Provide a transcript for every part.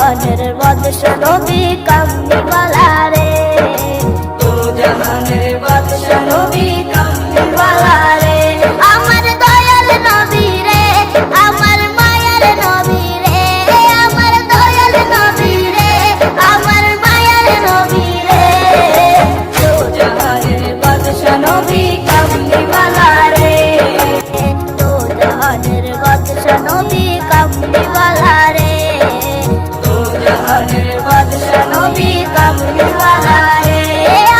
জাহানের বাদশা নবী কামলিওয়ালা রে, দু জাহানের বাদশা নবী কামলিওয়ালা রে। আমার দয়াল নবী রে, আমার মায়ার নবী রে, আমার দয়াল নবী রে, আমার মায়ার নবী রে, দু জাহানের বাদশা নবী কামলিওয়ালা রে, দু জাহানের বাদশা নবী কামলিওয়ালা রে, দু জাহানের বাদশা নবী কামলিওয়ালা রে।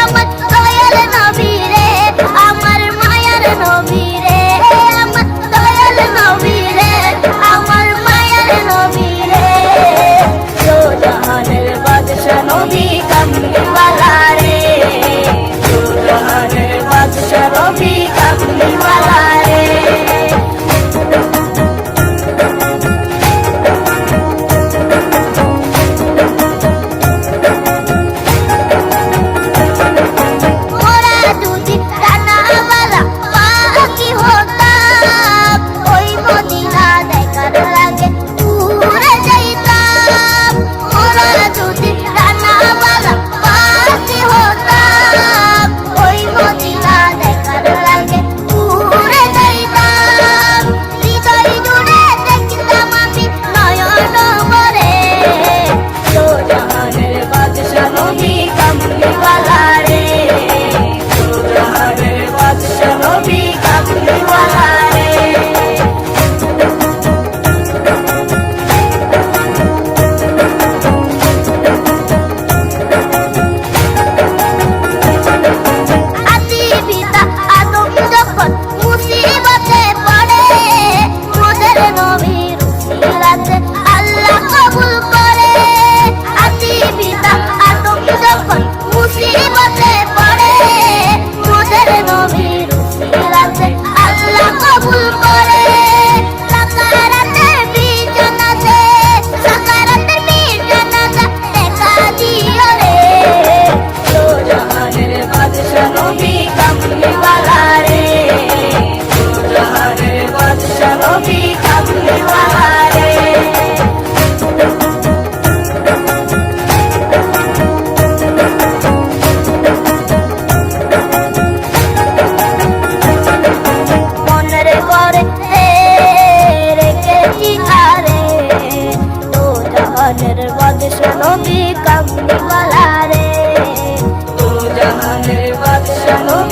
আমার দয়াল নবী রে, আমার মায়ার নবী রে, আমার দয়াল নবী রে, আমার মায়ার নবী রে, দু জাহানের বাদশা নবী কামলিওয়ালা রে, দু জাহানের বাদশা নবী কামলিওয়ালা রে। মোরা যদি ডানাওয়ালা পাখি হতাম, ওই মদিনা দেখার লাগে উড়ে যাইতাম। মোরা যদি ডানাওয়ালা পাখি হতাম, ওই মদিনা দেখার লাগে উড়ে যাইতাম। হৃদয় জুড়ে দেখতাম আমি নয়ন ভরে, দু জাহানের বাদশা নবী কামলিওয়ালা রে, দু জাহানের বাদশা নবী কামলিওয়ালা রে। আদি পিতা আদম যখন মুসিবতে পড়ে, মোদের নবীর উসিলাতে আল্লাহ কবুল করে। আদি পিতা আদম যখন মুসিবতে পড়ে, মোদের নবীর উসিলাতে আল্লাহ কবুল করে। সাকারাতে বিজনাতে, সাকারাতে বিজনাতে দেখা দিও রে, দু জাহানের বাদশা নবী কামলিওয়ালা রে, দু জাহানের বাদশা নবী কামলিওয়ালা রে। মনের ঘরে রেখেছি আরে, দু জাহানের বাদশা নবী কামলিওয়ালা রে, দু জাহানের বাদশা নবী